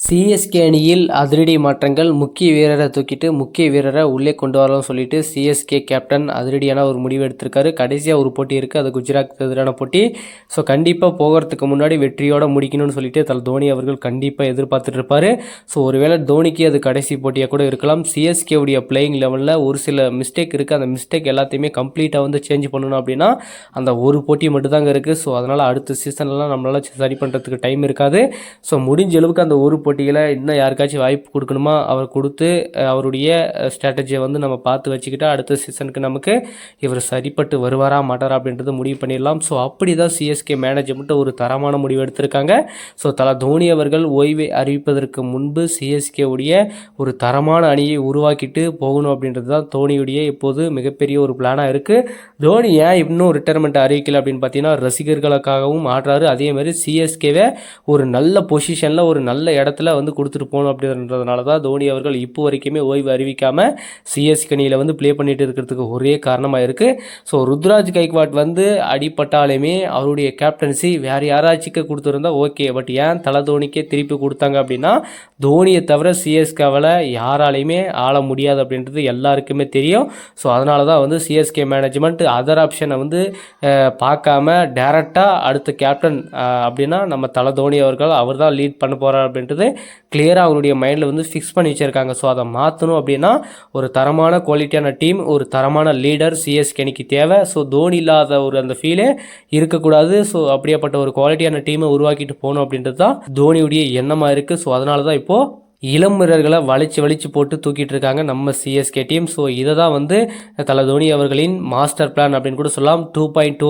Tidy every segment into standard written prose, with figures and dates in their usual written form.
CSK அணியில் அதிரடி மாற்றங்கள். முக்கிய வீரரை தூக்கிட்டு முக்கிய வீரரை உள்ளே கொண்டு வரலாம்னு சொல்லிட்டு சிஎஸ்கே கேப்டன் அதிரடியான ஒரு முடிவு எடுத்திருக்காரு. கடைசியாக ஒரு போட்டி இருக்குது, அது குஜராத் எதிரான போட்டி. ஸோ கண்டிப்பாக போகிறதுக்கு முன்னாடி வெற்றியோடு முடிக்கணும்னு சொல்லிட்டு தோனி அவர்கள் கண்டிப்பாக எதிர்பார்த்துட்டு இருப்பார். ஸோ ஒருவேளை தோனிக்கு அது கடைசி போட்டியாக கூட இருக்கலாம். சிஎஸ்கேவுடைய பிளேயிங் லெவலில் ஒரு சில மிஸ்டேக் இருக்குது. அந்த மிஸ்டேக் எல்லாத்தையுமே கம்ப்ளீட்டாக வந்து சேஞ்ச் பண்ணணும் அப்படின்னா அந்த ஒரு போட்டி மட்டும்தாங்க இருக்குது. ஸோ அதனால் அடுத்த சீசன்லாம் நம்மளால் சரி பண்ணுறதுக்கு டைம் இருக்காது. ஸோ முடிஞ்ச அளவுக்கு அந்த ஒரு போட்டியில் இன்னும் யாருக்காச்சும் வாய்ப்பு கொடுக்கணுமா அவர் கொடுத்து அவருடைய ஸ்ட்ராட்டஜியை வந்து நம்ம பார்த்து வச்சுக்கிட்டா அடுத்த சீசனுக்கு நமக்கு இவர் சரிப்பட்டு வருவாரா மாட்டாரா அப்படின்றது முடிவு பண்ணிடலாம். ஸோ அப்படி தான் சிஎஸ்கே மேனேஜ்மெண்ட் ஒரு தரமான முடிவு எடுத்திருக்காங்க. ஸோ தோனி அவர்கள் ஓய்வை அறிவிப்பதற்கு முன்பு சிஎஸ்கே உடைய ஒரு தரமான அணியை உருவாக்கிட்டு போகணும் அப்படின்றது தான் தோனியுடைய இப்போது மிகப்பெரிய ஒரு பிளானாக இருக்குது. தோனி ஏன் இன்னும் ரிட்டையர்மெண்ட் அறிவிக்கல அப்படின்னு பார்த்தீங்கன்னா ரசிகர்களுக்காகவும் ஆடுறாரு. அதே மாதிரி சிஎஸ்கேவை ஒரு நல்ல பொசிஷனில் ஒரு நல்ல இடத்துல வந்து கொடுத்துட்டு போகணும் அப்படின்றதுனால தான் தோனி அவர்கள் இப்போ வரைக்குமே ஓய்வு அறிவிக்காமல் சிஎஸ்கே அணியில் வந்து ப்ளே பண்ணிட்டு இருக்கிறதுக்கு ஒரே காரணமாக இருக்குது. ஸோ ருத்ராஜ் கைக்வாட் வந்து அடிப்பட்டாலுமே அவருடைய கேப்டன்சி வேறு யாராச்சுக்கு கொடுத்துருந்தா ஓகே. பட் ஏன் தோனிக்கே திருப்பி கொடுத்தாங்க அப்படின்னா தோனியை தவிர சிஎஸ்கேவில் யாராலையுமே ஆள முடியாது அப்படின்றது எல்லாருக்குமே தெரியும். ஸோ அதனால தான் வந்து சிஎஸ்கே மேனேஜ்மெண்ட் அதர் ஆப்ஷனை வந்து பார்க்காம டேரெக்டாக அடுத்த கேப்டன் அப்படின்னா நம்ம தோனி அவர்கள் அவர் தான் லீட் பண்ண போகிறார் அப்படின்றது கிளியராக அவருடைய மைண்டில் வந்து ஃபிக்ஸ் பண்ணி வச்சுருக்காங்க. ஸோ அதை மாற்றணும் அப்படின்னா ஒரு தரமான குவாலிட்டியான டீம், ஒரு தரமான லீடர் சிஎஸ்கே அணிக்கு தேவை. ஸோ தோனி இல்லாத ஒரு அந்த ஃபீலே இருக்கக்கூடாது. ஸோ அப்படியாப்பட்ட ஒரு குவாலிட்டியான டீமை உருவாக்கிட்டு போகணும் அப்படின்றது தான் தோனியுடைய எண்ணமாக இருக்குது. ஸோ அதனால தான் இப்போது இளம் வீரர்களை வலிச்சு போட்டு தூக்கிட்டு இருக்காங்க நம்ம சிஎஸ்கே டீம். ஸோ இதை தான் வந்து தோனி அவர்களின் மாஸ்டர் பிளான் அப்படின்னு கூட சொல்லலாம். 2.0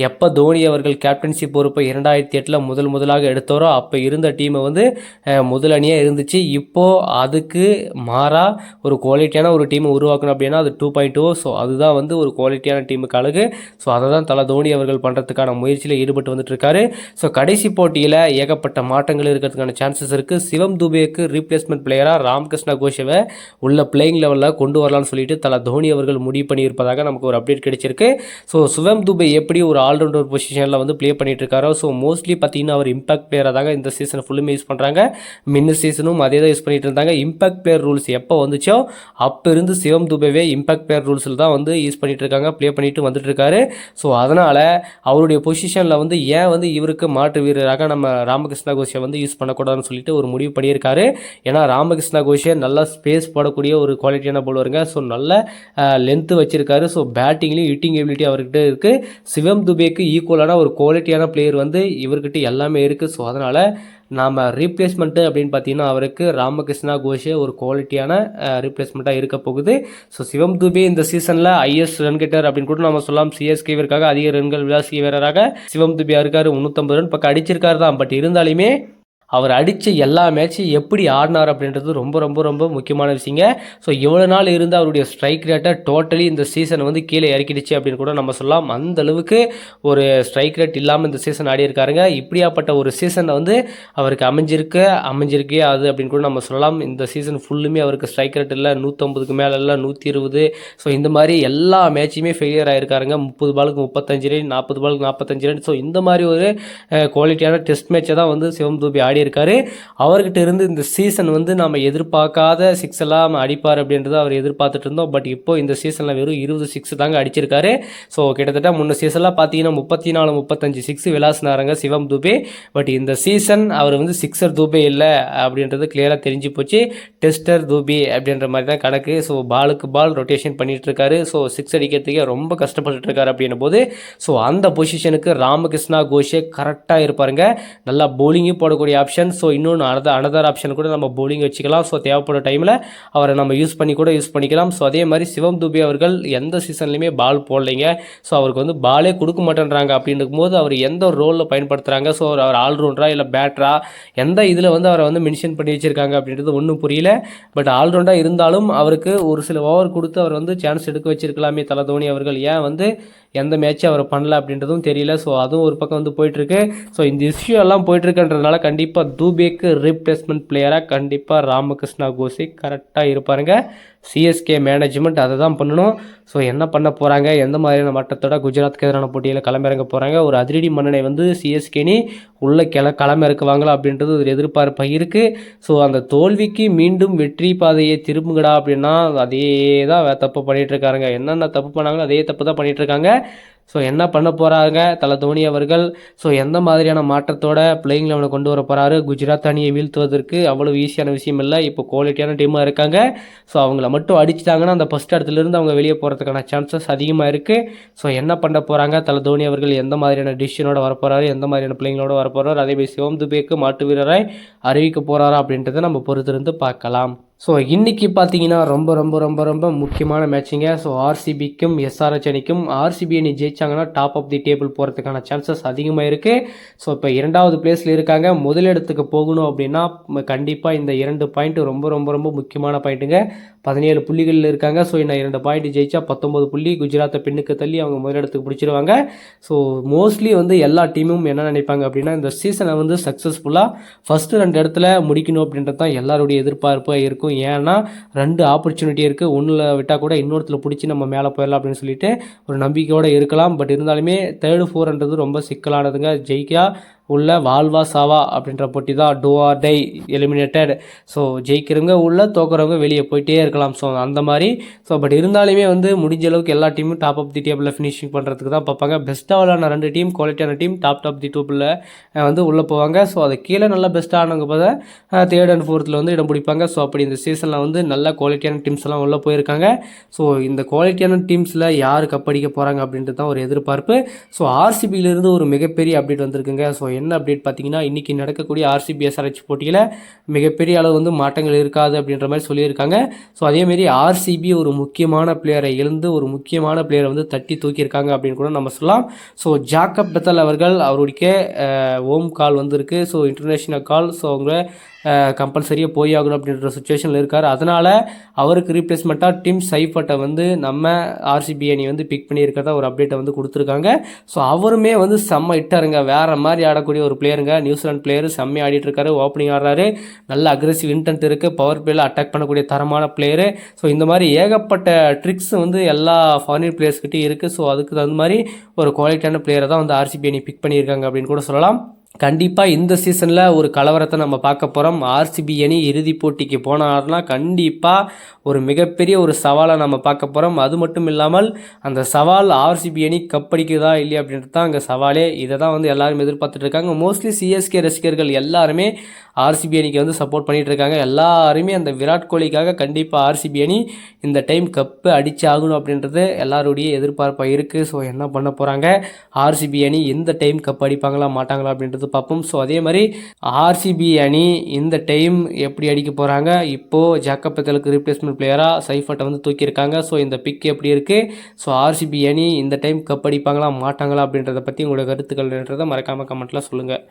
எப்போ தோனி அவர்கள் கேப்டன்சி பொறுப்பை 2008 முதலாக எடுத்தாரோ அப்போ இருந்த டீமை வந்து முதல் அணியாக இருந்துச்சு. இப்போது அதுக்கு மாறாக ஒரு குவாலிட்டியான ஒரு டீமை உருவாக்கணும் அப்படின்னா அது 2.0. ஸோ அதுதான் வந்து ஒரு குவாலிட்டியான டீமுக்கு அழகு. ஸோ அதை தான் தோனி அவர்கள் பண்ணுறதுக்கான முயற்சியில் ஈடுபட்டு வந்துட்டு இருக்காரு. ஸோ கடைசி போட்டியில் ஏகப்பட்ட மாற்றங்கள் இருக்கிறதுக்கான சான்சஸ் இருக்குது. சிவம் துபேக்கு ரீப்ளேஸ்மெண்ட் பிளேயராக ராமகிருஷ்ணா கோஷவை உள்ள பிளேயிங் லெவலில் கொண்டு வரலாம்னு சொல்லிட்டு தோனி அவர்கள் முடிவு பண்ணியிருப்பதாக நமக்கு ஒரு அப்டேட் கிடைச்சிருக்கு. ஸோ சிவம் துபே எப்படி ஒரு ஆல்ரவுண்டர் பொசிஷனில் வந்து ப்ளே பண்ணிட்டு இருக்காரோ ஸோ மோஸ்ட்லி பார்த்தீங்கன்னா அவர் இம்பாக்ட் பிளேயராக தாங்க இந்த சீசன் ஃபுல்லுமே யூஸ் பண்ணுறாங்க. மின்ன சீசனும் அதே தான் யூஸ் பண்ணிட்டு இருந்தாங்க. இம்பாக்ட் பிளேயர் ரூல்ஸ் எப்போ வந்துச்சோ அப்போ இருந்து சிவம் துபேவே இம்பாக்ட் பிளேயர் ரூல்ஸில் தான் வந்து யூஸ் பண்ணிட்டு இருக்காங்க, ப்ளே பண்ணிட்டு வந்துட்டு இருக்காரு. ஸோ அதனால் அவருடைய பொசிஷனில் வந்து ஏன் வந்து இவருக்கு மாற்று வீரராக நம்ம ராமகிருஷ்ணா கோஷை வந்து யூஸ் பண்ணக்கூடாதுன்னு சொல்லிட்டு ஒரு முடிவு பண்ணியிருக்காரு. ஏன்னா ராமகிருஷ்ணா கோஷே நல்லா ஸ்பேஸ் போடக்கூடிய ஒரு குவாலிட்டியான பவுலருங்க. ஸோ நல்ல லென்த்து வச்சுருக்காரு. ஸோ பேட்டிங்லேயும் ஹிட்டிங் எபிலிட்டி அவர்கிட்ட இருக்குது. சிவம் துபேக்கு ஈக்குவலான ஒரு குவாலிட்டியான பிளேயர் வந்து இவர்கிட்ட எல்லாமே இருக்குது. ஸோ அதனால் நாம் ரீப்ளேஸ்மெண்ட்டு அப்படின்னு பார்த்தீங்கன்னா அவருக்கு ராமகிருஷ்ணா கோஷே ஒரு குவாலிட்டியான ரீப்ளேஸ்மெண்ட்டாக இருக்க போகுது. ஸோ சிவம் துபே இந்த சீசனில் ஐஎஸ் ரன் கெட்டர் அப்படின்னு கூட நம்ம சொல்லலாம். சிஎஸ்கேவிற்காக அதிக ரன்கள் விளாசிய வீரராக சிவம் துபே இருக்கார். 350 ரன் பக்கம் அடிச்சிருக்காரு தான். பட் இருந்தாலுமே அவர் அடித்த எல்லா மேட்சும் எப்படி ஆடினார் அப்படின்றது ரொம்ப ரொம்ப ரொம்ப முக்கியமான விஷயங்க. ஸோ இவ்வளோ நாள் இருந்த அவருடைய ஸ்ட்ரைக் ரேட்டை டோட்டலி இந்த சீசன் வந்து கீழே இறக்கிடுச்சு அப்படின்னு கூட நம்ம சொல்லலாம். அந்த அளவுக்கு ஒரு ஸ்ட்ரைக் ரேட் இல்லாமல் இந்த சீசன் ஆடி இருக்காருங்க. இப்படியாப்பட்ட ஒரு சீசனை வந்து அவருக்கு அமைஞ்சிருக்கே அது அப்படின்னு கூட நம்ம சொல்லலாம். இந்த சீசன் ஃபுல்லுமே அவருக்கு ஸ்ட்ரைக் ரேட் இல்லை, 150க்கு மேலே இல்லை, 120. ஸோ இந்த மாதிரி எல்லா மேட்சுமே ஃபெயிலியர் ஆகிருக்காருங்க. 30 பாலுக்கு 35 ரன், 40 பாலுக்கு 45 ரன். ஸோ இந்த மாதிரி ஒரு குவாலிட்டியான டெஸ்ட் மேட்சை தான் வந்து சிவம் துபே ஆடி இருக்காரு. அவர்கிட்ட இருந்து இந்த சீசன் வந்து நம்ம எதிர்பார்க்காத சிக்ஸ் எல்லாம் அடிப்பார் அப்படின்றத அவர் எதிர்பார்த்துட்டு இருந்தோம். பட் இப்போ இந்த சீசனில் வெறும் 20 சிக்ஸ் தாங்க அடிச்சிருக்காரு. ஸோ கிட்டத்தட்ட முன்ன சீசன்லாம் பார்த்தீங்கன்னா 34-35 சிக்ஸ் விளாசினாருங்க சிவம் துபே. பட் இந்த சீசன் அவர் வந்து சிக்ஸர் துபே இல்லை அப்படின்றது கிளியராக தெரிஞ்சு போச்சு. டெஸ்டர் துபே அப்படின்ற மாதிரி தான் கணக்கு. ஸோ பாலுக்கு பால் ரொட்டேஷன் பண்ணிட்டு இருக்காரு. ஸோ சிக்ஸ் அடிக்கிறதுக்கே ரொம்ப கஷ்டப்பட்டு இருக்காரு அப்படின்னும் போது ஸோ அந்த பொசிஷனுக்கு ராமகிருஷ்ணா கோஷே கரெக்டாக இருப்பாருங்க. நல்லா போலிங்கும் போடக்கூடிய ஆப்ஷன். ஸோ இன்னொன்று அனதர் ஆப்ஷன் கூட நம்ம போலிங் வச்சுக்கலாம். ஸோ தேவைப்படுற டைமில் அவரை நம்ம யூஸ் பண்ணிக்கலாம். ஸோ அதே மாதிரி சிவம் துபே அவர்கள் எந்த சீசன்லையுமே பால் போடலைங்க. ஸோ அவருக்கு வந்து பாலே கொடுக்க மாட்டேன்றாங்க அப்படின்னு இருக்கும்போது அவர் எந்த ஒரு ரோலில் பயன்படுத்துகிறாங்க. ஸோ அவர் ஆல்ரவுண்டரா இல்லை பேட்டரா எந்த இதில் வந்து அவரை வந்து மென்ஷன் பண்ணி வச்சுருக்காங்க அப்படின்றது ஒன்றும் புரியல. பட் ஆல்ரவுண்டாக இருந்தாலும் அவருக்கு ஒரு சில ஓவர் கொடுத்து அவர் வந்து சான்ஸ் எடுக்க வச்சிருக்கலாமே தோனி அவர்கள். ஏன் வந்து எந்த மேட்சும் அவர் பண்ணல அப்படின்றதும் தெரியல. ஸோ அதுவும் ஒரு பக்கம் வந்து போயிட்டுருக்கு. ஸோ இந்த இஷ்யூ எல்லாம் போயிட்டுருக்குன்றதுனால கண்டிப்பாக துபேக்கு ரீப்ளேஸ்மெண்ட் பிளேயராக கண்டிப்பாக ராமகிருஷ்ணா கோஷே கரெக்டாக இருப்பாருங்க. சிஎஸ்கே மேனேஜ்மெண்ட் அதை தான் பண்ணணும். ஸோ என்ன பண்ண போகிறாங்க, எந்த மாதிரியான மாற்றத்தோட குஜராத்துக்கு எதிரான போட்டியில் களமிறங்க போகிறாங்க, ஒரு அதிரடி மன்னனை வந்து சிஎஸ்கேனி உள்ள களமிறக்குவாங்களா அப்படின்றது ஒரு எதிர்பார்ப்பாக இருக்குது. ஸோ அந்த தோல்விக்கு மீண்டும் வெற்றி பாதையை திரும்புங்கடா அப்படின்னா அதே தான் தப்பு பண்ணிகிட்ருக்காருங்க. என்னென்ன தப்பு பண்ணாங்களோ அதே தப்பு தான் பண்ணிகிட்ருக்காங்க. ஸோ என்ன பண்ண போகிறாங்க தலை தோனி அவர்கள், ஸோ எந்த மாதிரியான மாற்றத்தோட பிளேயிங் லெவனை கொண்டு வர போகிறாரு, குஜராத் அணியை வீழ்த்துவதற்கு அவ்வளோ ஈஸியான விஷயம் இல்லை. இப்போ குவாலிட்டியான டீமாக இருக்காங்க. ஸோ அவங்கள மட்டும் அடிச்சிட்டாங்கன்னா அந்த ஃபஸ்ட் இடத்துலேருந்து அவங்க வெளியே போகிறதுக்கான சான்சஸ் அதிகமாக இருக்குது. ஸோ என்ன பண்ண போகிறாங்க தலை தோனி அவர்கள், எந்த மாதிரியான டிசிஷனோட வரப்போகிறாரு, எந்த மாதிரியான பிளேயிங்களோட வரப்போகிறார், அதேமாதிரி சிவம் துபேக்கு மாட்டு வீரராய் அறிவிக்க போகிறாரா அப்படின்றத நம்ம பொறுத்திருந்து பார்க்கலாம். ஸோ இன்றைக்கி பார்த்தீங்கன்னா ரொம்ப ரொம்ப ரொம்ப ரொம்ப முக்கியமான மேட்சிங்க. ஸோ ஆர்சிபிக்கும் எஸ்ஆர்ஹெச் அணிக்கும், ஆர்சிபி அணி ஜெயிச்சாங்கன்னா டாப் ஆஃப் தி டேபிள் போகிறதுக்கான சான்சஸ் அதிகமாக இருக்குது. ஸோ இப்போ 2வது பிளேஸில் இருக்காங்க. முதலிடத்துக்கு போகணும் அப்படின்னா கண்டிப்பாக இந்த 2 பாயிண்ட் ரொம்ப ரொம்ப ரொம்ப முக்கியமான பாயிண்ட்டுங்க. 17 புள்ளிகளில் இருக்காங்க. ஸோ இன்னும் 2 பாயிண்ட் ஜெயிச்சா 19 புள்ளி, குஜராத்தை பின்னுக்கு தள்ளி அவங்க முதலிடத்துக்கு பிடிச்சிருவாங்க. ஸோ மோஸ்ட்லி வந்து எல்லா டீமும் என்ன நினைப்பாங்க அப்படின்னா இந்த சீசனை வந்து சக்ஸஸ்ஃபுல்லாக ஃபஸ்ட்டு 2 இடத்துல முடிக்கணும் அப்படின்றது தான் எல்லாருடைய எதிர்பார்ப்பாக இருக்கும். ஏன்னா 2 ஆப்பர்ச்சுனிட்டி இருக்குது, ஒன்றில் விட்டால் கூட இன்னொருத்தில் பிடிச்சி நம்ம மேலே போயிடலாம் அப்படின்னு சொல்லிட்டு ஒரு நம்பிக்கையோடு இருக்கலாம். பட் இருந்தாலுமே 3rd 4ன்றது ரொம்ப சிக்கலானதுங்க. ஜெயிக்கா உள்ள வாழ்வா சாவா அப்படின்ற போட்டி தான், do or die, eliminated. So ஜெயிக்கிறவங்க உள்ள, தோக்குறவங்க வெளியே போயிட்டே இருக்கலாம். ஸோ அந்த மாதிரி. ஸோ பட் இருந்தாலுமே வந்து முடிஞ்ச அளவுக்கு எல்லா டீமும் டாப் ஆஃப் தி டேபிளில் ஃபினிஷிங் பண்ணுறதுக்கு தான் பார்ப்பாங்க. பெஸ்ட்டாக விளாட்ன 2 டீம், குவாலிட்டியான டீம் டாப் தி டேபிளில் வந்து உள்ளே போவாங்க. ஸோ அது கீழே நல்லா பெஸ்ட்டானவங்க பார்த்தா 3rd and 4th வந்து இடம் பிடிப்பாங்க. ஸோ அப்படி இந்த சீசனில் வந்து நல்ல குவாலிட்டியான டீம்ஸ் எல்லாம் உள்ளே போயிருக்காங்க. ஸோ இந்த குவாலிட்டியான டீம்ஸில் யார் கப்படிக்க போகிறாங்க அப்படின்றது தான் ஒரு எதிர்பார்ப்பு. ஸோ ஆர்சிபியிலிருந்து ஒரு மிகப்பெரிய அப்டேட் வந்திருக்குங்க. ஸோ என்ன அப்டேட் பார்த்தீங்கன்னா, இன்றைக்கி நடக்கக்கூடிய ஆர்சிபி எஸ்ஆர்ஹெச் போட்டியில் மிகப்பெரிய அளவு வந்து மாற்றங்கள் இருக்காது அப்படின்ற மாதிரி சொல்லியிருக்காங்க. ஸோ அதேமாரி ஆர்சிபி ஒரு முக்கியமான பிளேயரை இழந்து ஒரு முக்கியமான பிளேயரை வந்து தட்டி தூக்கியிருக்காங்க அப்படின்னு கூட நம்ம சொல்லலாம். ஸோ ஜாக்கப் பெத்தல் அவர்கள், அவருடைய ஹோம் கால் வந்திருக்கு. ஸோ இன்டர்நேஷ்னல் கால். ஸோ அவங்க கம்பல்சரியாக போய் ஆகணும் அப்படின்ற சுச்சுவேஷனில் இருக்கார். அதனால் அவருக்கு ரீப்ளேஸ்மெண்ட்டாக டிம் சைஃபர்ட்டை வந்து நம்ம ஆர்சிபி அணி வந்து பிக் பண்ணியிருக்கிறதா ஒரு அப்டேட்டை வந்து கொடுத்துருக்காங்க. ஸோ அவருமே வந்து செம்ம இட்டாருங்க, வேறு மாதிரி ஆடக்கூடிய ஒரு பிளேயருங்க. நியூசிலாந்து பிளேயர் செம்மையாக ஆடிட்டு இருக்காரு, ஓப்பனிங் ஆடுறாரு, நல்ல அக்ரெசிவ் இன்டென்ட் இருக்குது, பவர் பிளேயில் அட்டாக் பண்ணக்கூடிய தரமான பிளேயரு. ஸோ இந்த மாதிரி ஏகப்பட்ட ட்ரிக்ஸ் வந்து எல்லா ஃபாரின் பிளேயர்ஸ்கிட்டையும் இருக்குது. ஸோ அதுக்கு தகுந்த மாதிரி ஒரு குவாலிட்டியான பிளேயரை தான் வந்து ஆர்சிபி அணி பிக் பண்ணியிருக்காங்க அப்படின்னு கூட சொல்லலாம். கண்டிப்பாக இந்த சீசனில் ஒரு கலவரத்தை நம்ம பார்க்க போகிறோம். ஆர்சிபி அணி இறுதிப் போட்டிக்கு போனார்னா கண்டிப்பாக ஒரு மிகப்பெரிய ஒரு சவாலை நம்ம பார்க்க போகிறோம். அது மட்டும் இல்லாமல் அந்த சவால் ஆர்சிபி அணி கப்படிக்குதா இல்லையா அப்படின்றது தான் அங்கே சவாலே. இதை தான் வந்து எல்லாரும் எதிர்பார்த்துட்டு இருக்காங்க. மோஸ்ட்லி சிஎஸ்கே ரசிகர்கள் எல்லாருமே ஆர்சிபி அணிக்கு வந்து சப்போர்ட் பண்ணிகிட்டு இருக்காங்க. எல்லாருமே அந்த விராட் கோலிக்காக கண்டிப்பாக ஆர்சிபி அணி இந்த டைம் கப்பு அடிச்சு ஆகணும் அப்படின்றது எல்லாருடைய எதிர்பார்ப்பாக இருக்குது. ஸோ என்ன பண்ண போகிறாங்க, ஆர்சிபி அணி இந்த டைம் கப் அடிப்பாங்களா மாட்டாங்களா அப்படின்றது பார்ப்போம். ஸோ அதே மாதிரி ஆர்சிபி அணி இந்த டைம் எப்படி அடிக்க போகிறாங்க, இப்போது ஜாக்கப் பெத்தலுக்கு ரீப்ளேஸ்மெண்ட் பிளேயராக சைஃபர்ட்டை வந்து தூக்கியிருக்காங்க. ஸோ இந்த பிக் எப்படி இருக்குது, ஸோ ஆர்சிபி அணி இந்த டைம் கப் அடிப்பாங்களா மாட்டாங்களா அப்படின்றத பற்றி உங்களோட கருத்துக்கள்ன்றதை மறக்காமல் கமெண்ட்டில் சொல்லுங்கள்.